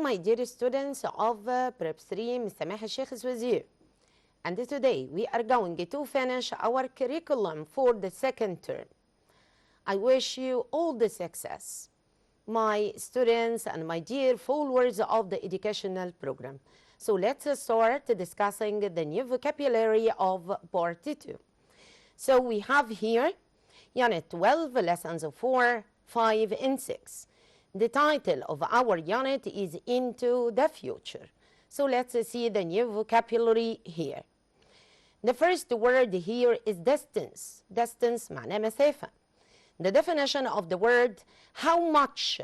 my dear students of Prep 3, Ms. Samaha Sheikh is with you. And today we are going to finish our curriculum for the second term. I wish you all the success, my students and my dear followers of the educational program. So let's start discussing the new vocabulary of part 2. So we have here Unit 12, Lessons 4, 5, and 6. The title of our unit is Into the Future. So let's see the new vocabulary here. The first word here is distance. Distance معناه مسافة. The definition of the word, how much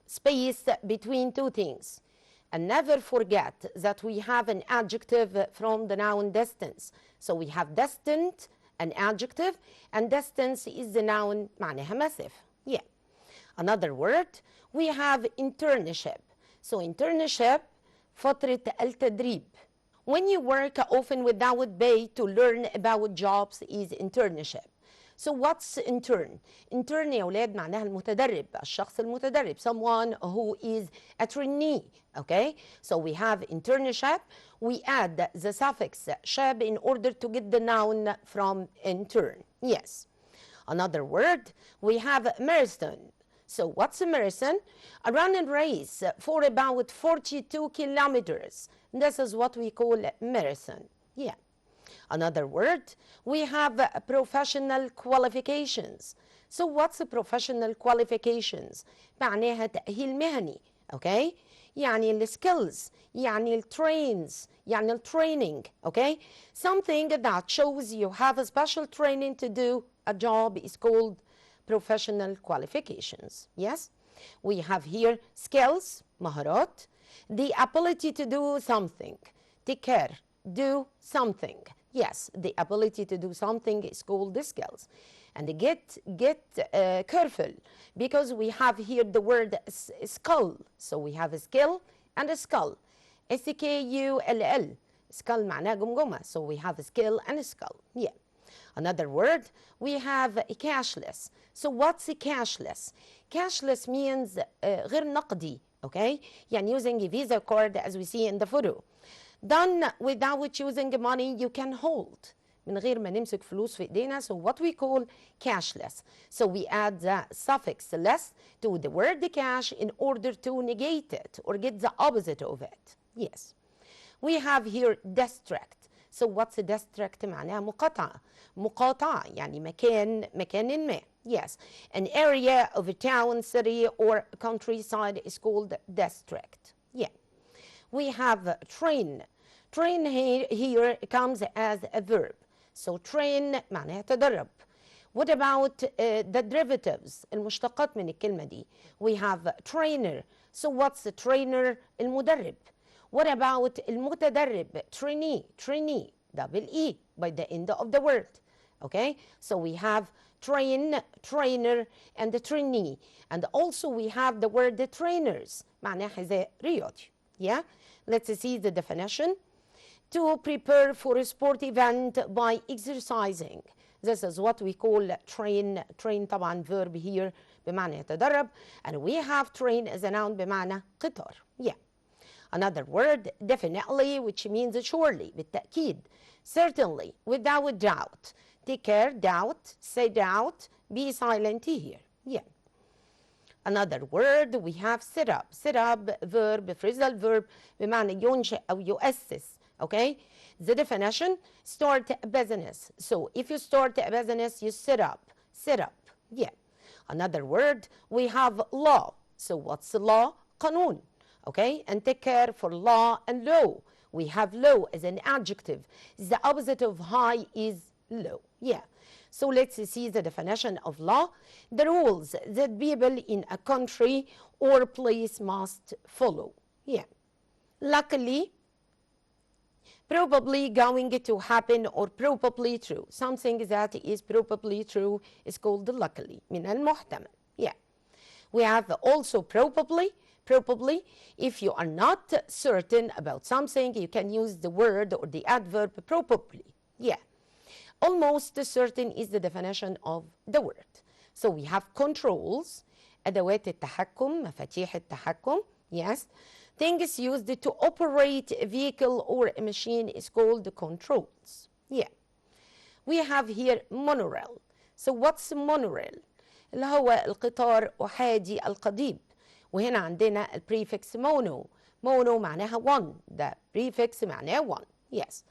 space between two things. And never forget that we have an adjective from the noun distance. So we have distant, an adjective, and distance is the noun معناها مسافة. Yeah. Another word, we have internship. So internship, فترة التدريب. When you work often without pay to learn about jobs is internship. So what's intern? Intern يا أولاد معناها المتدرب، الشخص المتدرب, someone who is a trainee, okay? So we have internship, we add the suffix shab in order to get the noun from intern, yes. Another word, we have marathon. So what's a marathon? A running race for about 42 kilometers. This is what we call marathon, yeah. Another word, we have professional qualifications. So what's professional qualifications? معناها تأهيل مهني, okay? يعني الskills, يعني الtrains, يعني الtraining, okay? Something that shows you have a special training to do a job is called professional qualifications, yes? We have here skills, مهارات, the ability to do something, take care, do something. Yes, the ability to do something is called the skills. And get careful, because we have here the word skull. So we have a skill and a skull. S-K-U-L-L. Skull معناها جمجمة. So we have a skill and a skull. Yeah. Another word, we have cashless. So what's cashless? Cashless means غير نقدي, okay? يعني using a Visa card as we see in the photo. Done without using money you can hold. من غير ما نمسك فلوس في ايدينا. So what we call cashless. So we add the suffix less to the word cash in order to negate it or get the opposite of it. Yes. We have here district. So what's a district? معناها مقاطعة. مقاطعة يعني مكان ما. Yes. An area of a town, city, or countryside is called district. Yeah. We have train. Train here comes as a verb. So train معناها تدرب. What about the derivatives? المشتقات من الكلمة دي. We have trainer. So what's the trainer? المدرب. What about المتدرب? Trainee, double E by the end of the word. Okay? So we have train, trainer, and the trainee. And also we have the word the trainers. معناها حذاء رياضي. Yeah? Let's see the definition. To prepare for a sport event by exercising. This is what we call train. Train طبعا verb here بمعنى يتدرب. And we have train as a noun بمعنى قطار. Yeah. Another word, definitely, which means surely, بالتأكيد. Certainly, without doubt. Take care, doubt, say doubt, be silent here. Yeah. Another word, we have set up. Set up, verb, phrasal verb, بمعنى ينشئ أو يؤسس. Okay? The definition, start a business. So if you start a business, you set up. Set up. Yeah. Another word, we have law. So what's law? قانون. Okay? And take care for law and law. We have law as an adjective. The opposite of high is low. Yeah. So let's see the definition of law. The rules that people in a country or place must follow. Yeah. Luckily, probably going to happen or probably true. Something that is probably true is called luckily. من المحتمل. Yeah. We have also probably. Probably, if you are not certain about something, you can use the word or the adverb probably. Yeah. Almost certain is the definition of the word. So we have controls, أدوات التحكم, مفاتيح التحكم. Yes. Things used to operate a vehicle or a machine is called controls. Yeah. We have here monorail. So what's monorail? اللي هو القطار أحادي القضيب. وهنا عندنا البريفكس mono. mono معناها one. The prefix معناه one. Yes.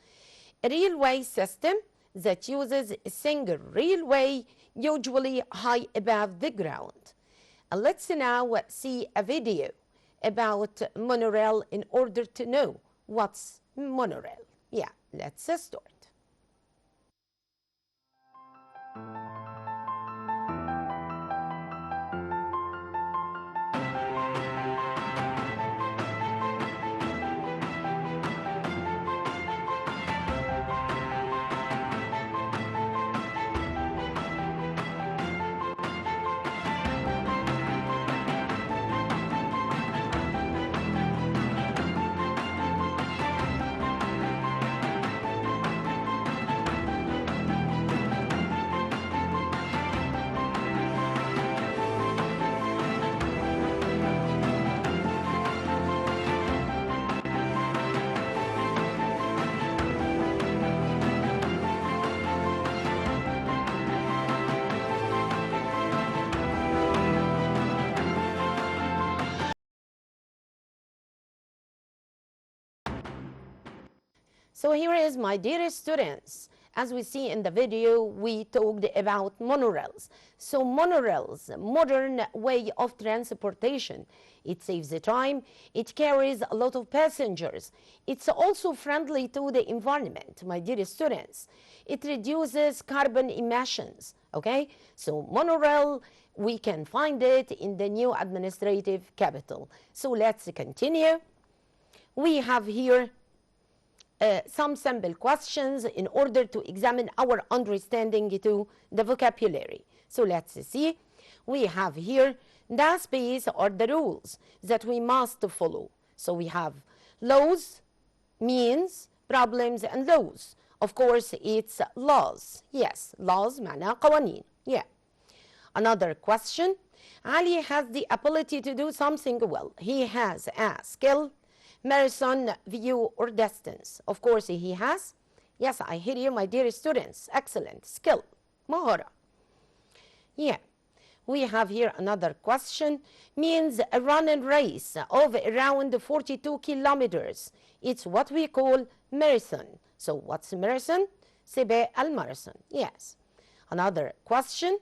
A railway system that uses a single railway, usually high above the ground. And let's now see a video about monorail in order to know what's monorail. Yeah, let's start. So here is, my dear students, as we see in the video, we talked about monorails. So monorails, modern way of transportation. It saves the time, it carries a lot of passengers. It's also friendly to the environment, my dear students. It reduces carbon emissions, okay? So monorail, we can find it in the new administrative capital. So let's continue. We have here some sample questions in order to examine our understanding to the vocabulary. So let's see. We have here the space or the rules that we must follow. So we have laws, means, problems, and laws. Of course, it's laws. Yes, laws معناها قوانين. Yeah. Another question. Ali has the ability to do something well. He has a skill, marathon, view, or distance. Of course, he has. Yes, I hear you, my dear students. Excellent. Skill. مهارة. Yeah. We have here another question. Means a running race of around 42 kilometers. It's what we call marathon. So what's marathon? سباق الماراثون. Yes. Another question.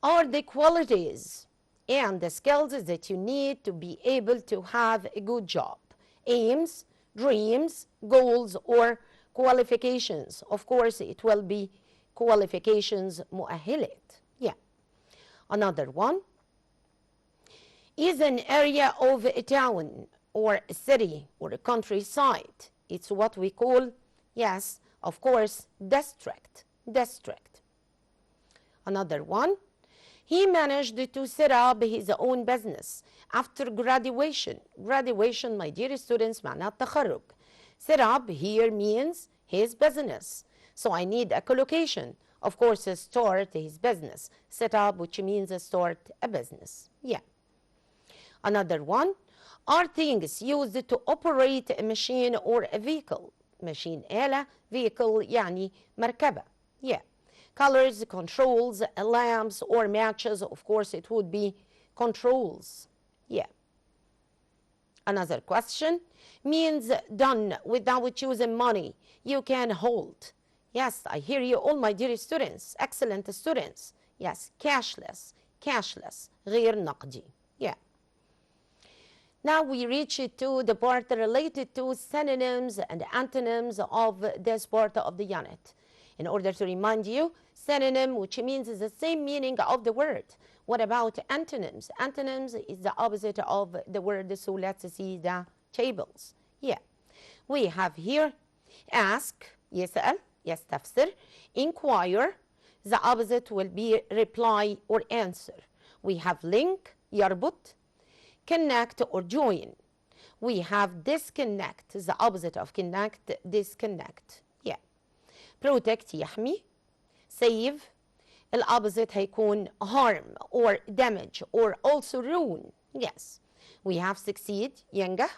Are the qualities and the skills that you need to be able to have a good job? Aims, dreams, goals, or qualifications? Of course, it will be qualifications مؤهلات. Yeah. Another one. Is an area of a town or a city or a countryside. It's what we call, yes, of course, district. District. Another one. He managed to set up his own business after graduation. Graduation, my dear students, معناها التخرج. Set up here means his business. So I need a collocation. Of course, start his business. Set up, which means start a business. Yeah. Another one. Are things used to operate a machine or a vehicle? Machine آلة, vehicle يعني مركبة. Yeah. Colors, controls, lamps, or matches. Of course, it would be controls. Yeah. Another question. Means done without using money. You can hold. Yes, I hear you all, my dear students. Excellent students. Yes, cashless. Cashless. غير نقدي. Yeah. Now we reach to the part related to synonyms and antonyms of this part of the unit. In order to remind you, synonym, which means the same meaning of the word. What about antonyms? Antonyms is the opposite of the word, so let's see the tables. Yeah. We have here ask, يسأل, يستفسر, inquire, the opposite will be reply or answer. We have link, يربط, connect or join. We have disconnect, the opposite of connect, disconnect. Yeah. Protect يحمي, save, الopposite هيكون harm or damage or also ruin. Yes. We have succeed, ينجح,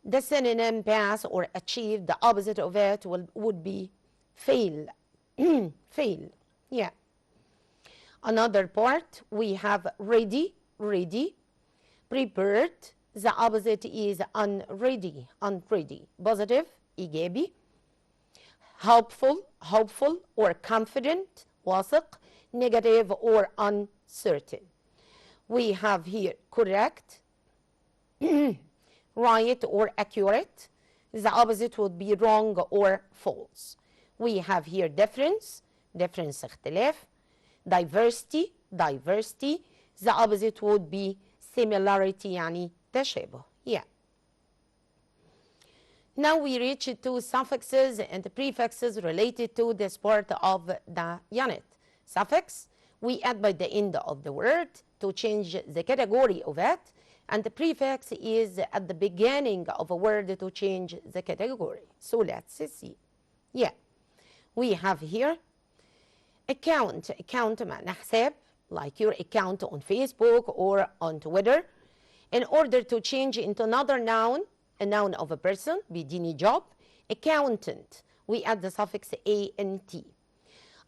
The synonym pass or achieve, the opposite of it would be fail. Fail. Yeah. Another part, we have ready, ready. Prepared, the opposite is unready, unready. Positive, إيجابي. Hopeful, hopeful or confident, واثق. Negative or uncertain. We have here correct, right or accurate. The opposite would be wrong or false. We have here difference, difference اختلاف. Diversity, diversity. The opposite would be similarity, يعني تشابه. Yeah. Now we reach to suffixes and prefixes related to this part of the unit. Suffix, we add by the end of the word to change the category of it, and the prefix is at the beginning of a word to change the category. So let's see. Yeah, we have here account. Account معناه حساب, like your account on Facebook or on Twitter. In order to change into another noun, a noun of a person, بيديني job. Accountant, we add the suffix ant.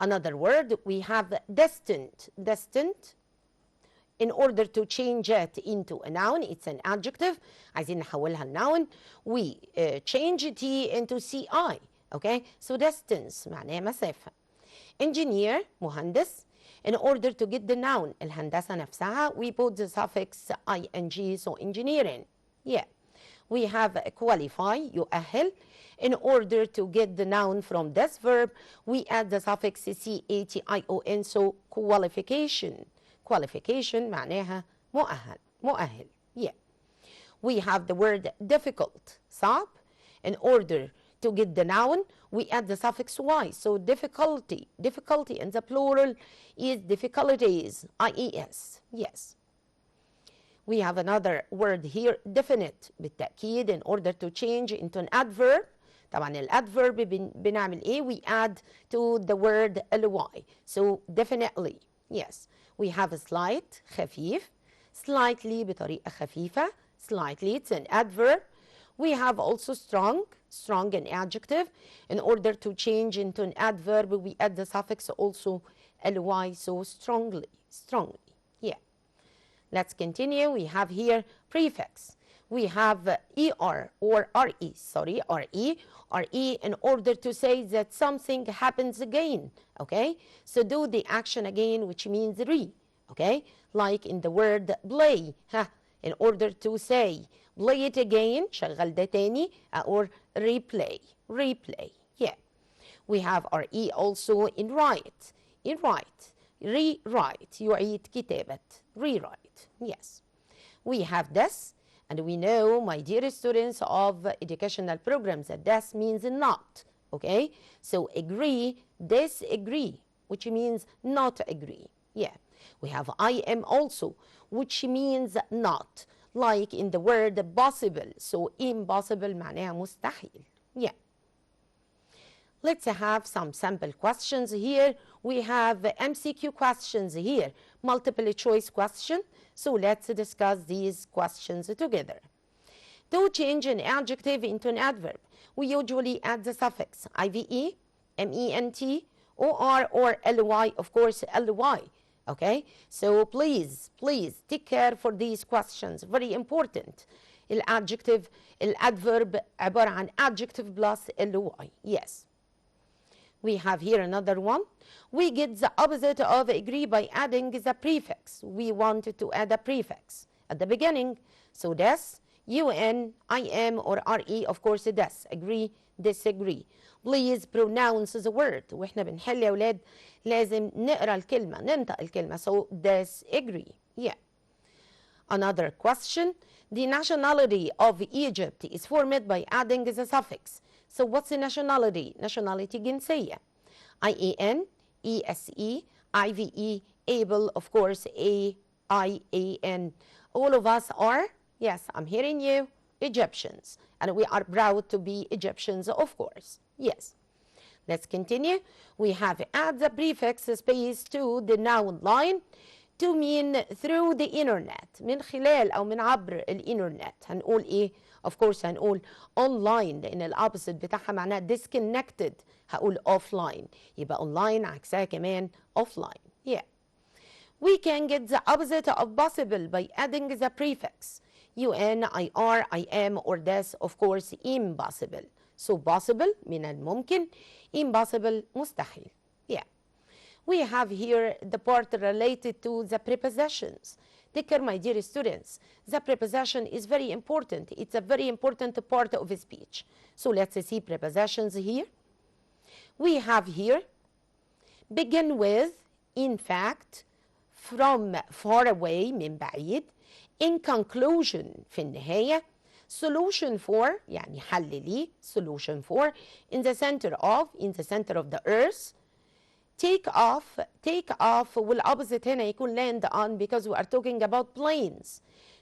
Another word, we have destined. Destined, in order to change it into a noun, it's an adjective. عايزين نحولها لnoun. We change T into CI. Okay, so distance معناها مسافة. Engineer, مهندس. In order to get the noun, الهندسة نفسها, we put the suffix ing, so engineering. Yeah. We have qualify, يؤهل. In order to get the noun from this verb, we add the suffix cation, so qualification. Qualification معناها مؤهل. مؤهل. Yeah. We have the word difficult, صعب. In order to get the noun, we add the suffix y, so difficulty. Difficulty in the plural is difficulties, ies. Yes. We have another word here, definite. بالتأكيد, in order to change into an adverb. طبعا الادverb بنعمل ايه? We add to the word ly. So definitely. Yes. We have a slight, خفيف. Slightly بطريقة خفيفة. Slightly, it's an adverb. We have also strong. Strong, an adjective. In order to change into an adverb, we add the suffix also ly, so strongly. Strongly. Yeah. Let's continue. We have here prefix. We have er or re, sorry, re. Re in order to say that something happens again, okay? So do the action again, which means re, okay? Like in the word play, in order to say play it again, شغل ده تاني, or replay, replay, yeah. We have re also in write, in write, rewrite, يعيد كتابة, rewrite, yes. We have this. And we know, my dear students of educational programs, that this means not, okay? So agree, disagree, which means not agree, yeah. We have I am also, which means not, like in the word possible, so impossible معناها مستحيل, yeah. Let's have some sample questions here. We have MCQ questions here, multiple choice question. So let's discuss these questions together. To change an adjective into an adverb, we usually add the suffix IVE, MENT, OR, or LY, of course, LY. Okay? So please take care for these questions. Very important. الadjective, الadverb عبارة عن adjective plus LY. Yes. We have here another one. We get the opposite of agree by adding the prefix. We wanted to add a prefix at the beginning. So this, UN, I am, or RE, of course, this. Agree, disagree. Please pronounce the word. وإحنا بنحل يا ولاد لازم نقرأ الكلمة, ننطق الكلمة. So disagree. Yeah. Another question. The nationality of Egypt is formed by adding the suffix. So what's the nationality? Nationality جنسية. IAN, ESE, IVE, able, of course, AIAN. All of us are, yes, I'm hearing you, Egyptians. And we are proud to be Egyptians, of course. Yes. Let's continue. We have add the prefix space to the noun line to mean through the internet، من خلال أو من عبر الإنترنت. هنقول إيه؟ of course هنقول online، لأن الأوبوزيت بتاعها معناها disconnected، هقول offline. يبقى online عكسها كمان offline. yeah. We can get the opposite of possible by adding the prefix un, ir, I am, or this. Of course impossible. So possible من الممكن، impossible مستحيل. yeah. We have here the part related to the prepositions. Take care, my dear students. The preposition is very important. It's a very important part of a speech. So let's see prepositions here. We have here begin with, in fact, from, far away من بعيد, in conclusion في النهاية, solution for يعني حل لي, solution for, in the center of the earth, take off والopposite هنا يكون land on because we are talking about planes.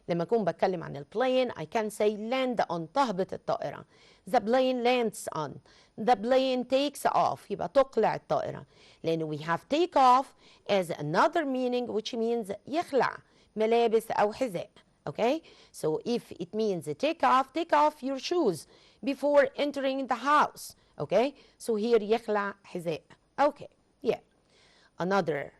لما أكون بتكلم عن البلين I can say land on، تهبط الطائرة. The plane lands on. The plane takes off، يبقى تقلع الطائرة. لأن we have take off as another meaning which means يخلع ملابس أو حذاء. Okay, so if it means take off your shoes before entering the house. Okay, so here يخلع حذاء. Okay, yeah. Another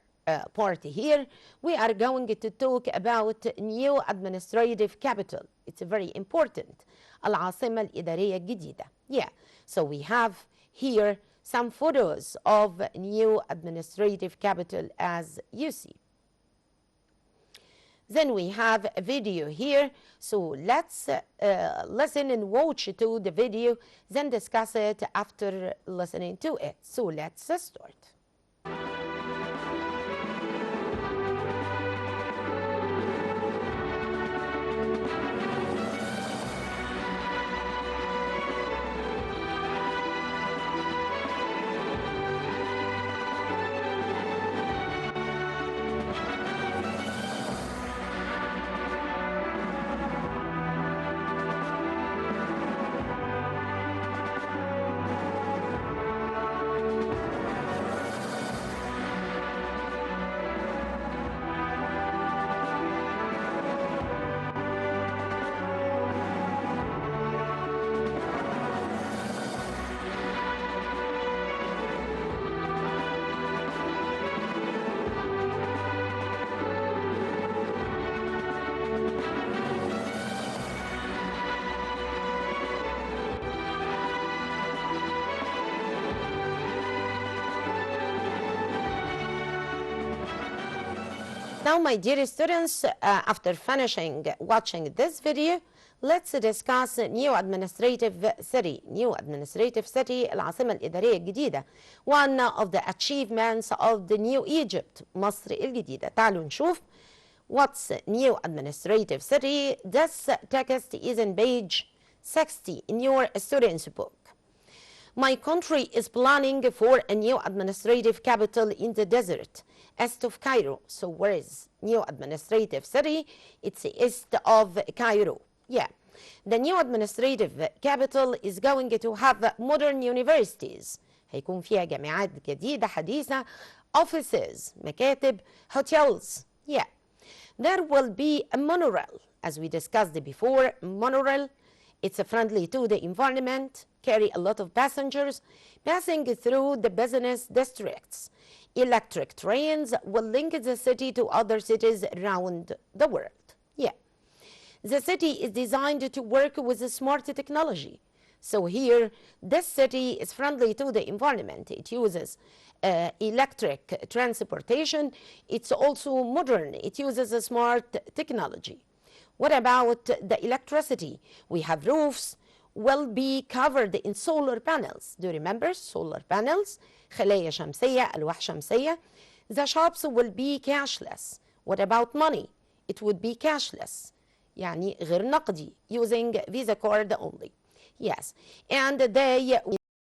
part here, we are going to talk about new administrative capital. It's very important. العاصمة الإدارية الجديدة. Yeah, so we have here some photos of new administrative capital as you see. Then we have a video here, so let's listen and watch to the video, then discuss it after listening to it. So let's start. Now, my dear students, after finishing watching this video, let's discuss new administrative city. New administrative city, العاصمة الإدارية الجديدة. One of the achievements of the new Egypt, مصر الجديدة. تعالوا نشوف what's new administrative city. This text is in page 60 in your student's book. My country is planning for a new administrative capital in the desert, east of Cairo. So where is new administrative city? It's east of Cairo. Yeah. The new administrative capital is going to have modern universities. هيكون فيها جامعات جديدة حديثة, offices, مكاتب, hotels. Yeah. There will be a monorail, as we discussed before. Monorail, it's friendly to the environment, carry a lot of passengers, passing through the business districts. Electric trains will link the city to other cities around the world. Yeah. The city is designed to work with smart technology. So here, this city is friendly to the environment. It uses electric transportation. It's also modern. It uses a smart technology. What about the electricity? We have roofs will be covered in solar panels. Do you remember solar panels? خلايا شمسية, ألواح شمسية. The shops will be cashless. What about money? It would be cashless. يعني غير نقدي, using Visa card only. Yes, and they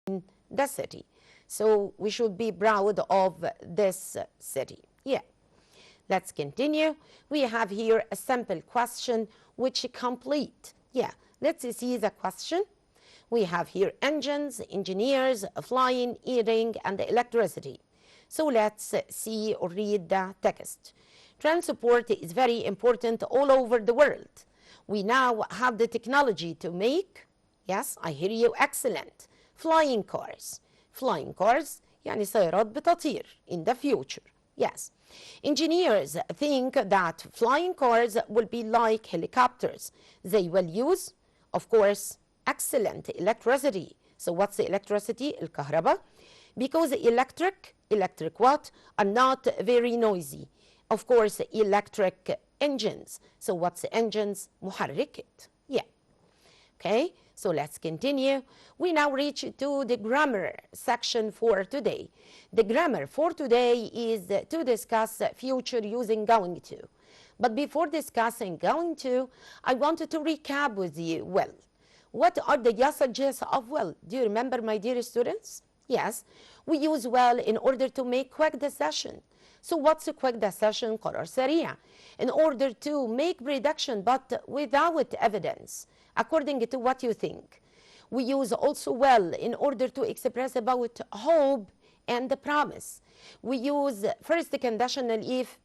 in the city. So we should be proud of this city. Yeah. Let's continue. We have here a sample question which complete. Yeah, let's see the question. We have here engines, engineers, flying, eating, and electricity. So let's see or read the text. Transport is very important all over the world. We now have the technology to make, yes, I hear you, excellent, flying cars. Flying cars يعني سيارات بتطير in the future, yes. Engineers think that flying cars will be like helicopters. They will use, of course, excellent electricity. So what's the electricity? الكهرباء. Because electric what? Are not very noisy. Of course, electric engines. So what's the engines? محركات. Yeah. Okay, so let's continue. We now reach to the grammar section for today. The grammar for today is to discuss future using going to. But before discussing going to, I wanted to recap with you, well, what are the usages of well? Do you remember, my dear students? Yes, we use well in order to make quick decision. So what's a quick decision? قرار سريع. In order to make prediction but without evidence, according to what you think. We use also well in order to express about hope and the promise. We use first conditional if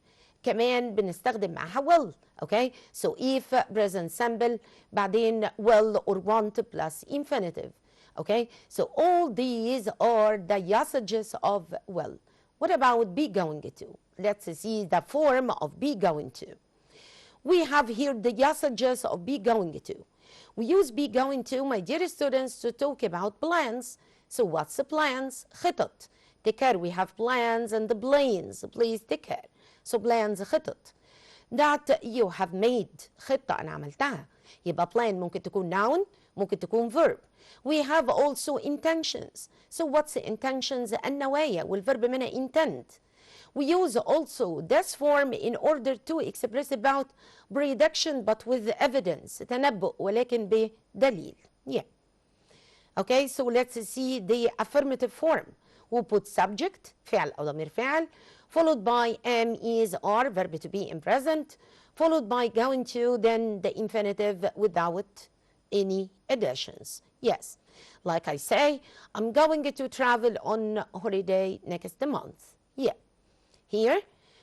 كمان بنستخدم معها will. Okay, so if present simple بعدين will or want plus infinitive. Okay, so all these are the usages of will. What about be going to? Let's see the form of be going to. We have here the usages of be going to. We use be going to, my dear students, to talk about plans. So what's the plans? خطط. Take care, we have plans and the planes. Please take care. So plans خطط. That you have made. خطة أنا عملتها. يبقى plan ممكن تكون noun, ممكن تكون verb. We have also intentions. So what's the intentions? النوايا والverb منها intend. We use also this form in order to express about prediction but with evidence. تنبؤ ولكن بدليل. Yeah. Okay, so let's see the affirmative form. We put subject, فعل أو ضمير فاعل, followed by am, is, are, verb to be in present, followed by going to, then the infinitive without any additions. Yes, like I say, I'm going to travel on holiday next month. Yeah. Here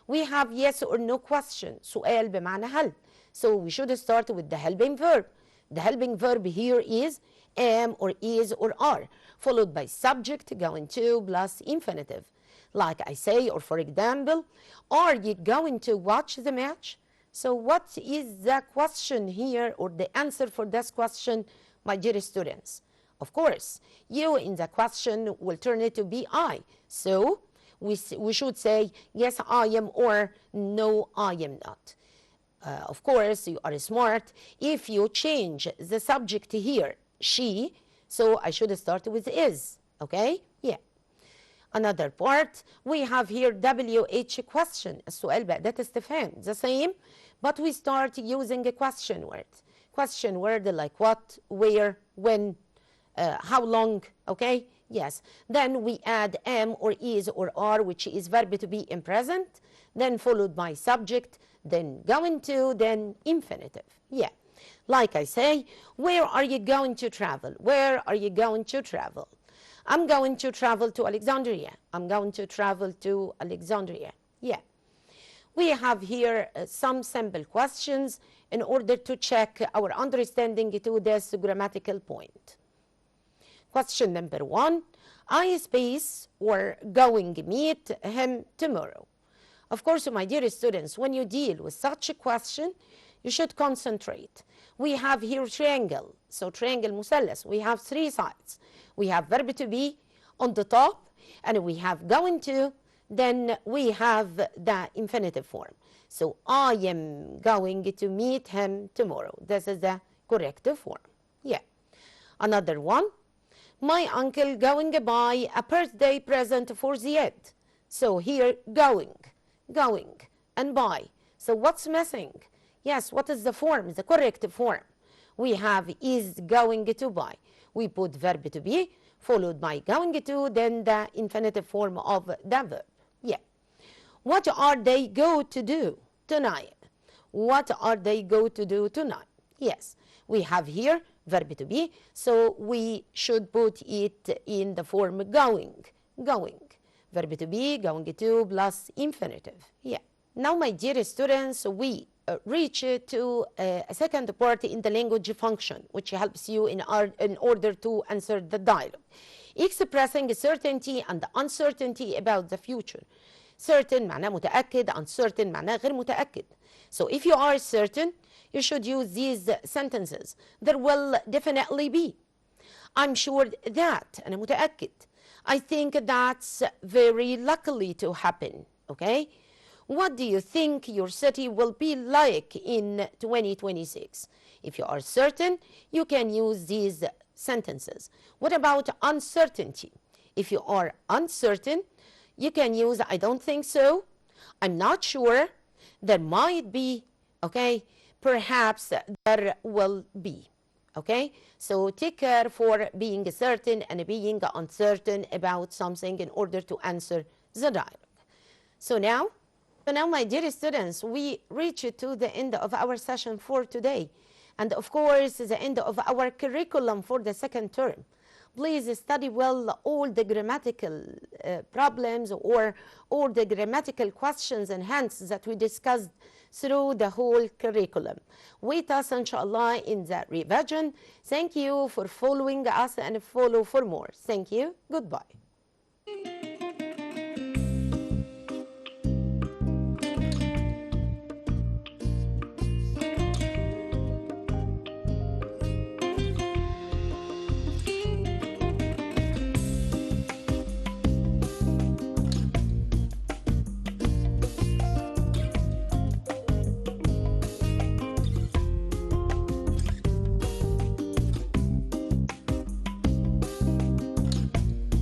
we have yes or no question. سؤال بمعنى هل. So we should start with the helping verb. The helping verb here is am or is or are, followed by subject going to plus infinitive. Like I say, or for example, are you going to watch the match? So what is the question here or the answer for this question, my dear students? Of course, you in the question will turn it to be I. So we should say, yes, I am, or no, I am not. Of course, you are smart. If you change the subject here, she, so I should start with is, okay? Yeah. Another part, we have here WH question. السؤال بأداة استفهام, the same, but we start using a question word. Question word like what, where, when, how long, okay? Yes. Then we add am or is or are, which is verb to be in present, then followed by subject, then going to, then infinitive. Yeah. Like I say, where are you going to travel? Where are you going to travel? I'm going to travel to Alexandria. I'm going to travel to Alexandria. Yeah. We have here some simple questions in order to check our understanding to this grammatical point. Question number 1, I space or going meet him tomorrow. Of course, my dear students, when you deal with such a question, you should concentrate. We have here triangle. So triangle مثلث. We have 3 sides. We have verb to be on the top, and we have going to, then we have the infinitive form. So I am going to meet him tomorrow. This is the correct form. Yeah. Another one. My uncle going to buy a birthday present for Ziad. So here going, and buy. So what's missing? Yes, what is the form, the correct form? We have is going to buy. We put verb to be, followed by going to, then the infinitive form of the verb. Yeah. What are they going to do tonight? What are they going to do tonight? Yes, we have here verb to be, so we should put it in the form going. Verb to be, going to plus infinitive. Yeah. Now, my dear students, we reach to a second part in the language function, which helps you in order to answer the dialogue. Expressing certainty and uncertainty about the future. Certain معناه متأكد, uncertain معناه غير متأكد. So if you are certain, you should use these sentences. There will definitely be. I'm sure that, أنا متأكد. I think that's very likely to happen, okay? What do you think your city will be like in 2026? If you are certain, you can use these sentences. What about uncertainty? If you are uncertain, you can use I don't think so, I'm not sure, there might be, okay? Perhaps there will be, okay? So take care for being certain and being uncertain about something in order to answer the dialogue. So now, my dear students, we reach to the end of our session for today. And of course, the end of our curriculum for the second term. Please study well all the grammatical problems or all the grammatical questions and hints that we discussed through the whole curriculum. Wait us, inshallah, in the revision. Thank you for following us and follow for more. Thank you. Goodbye.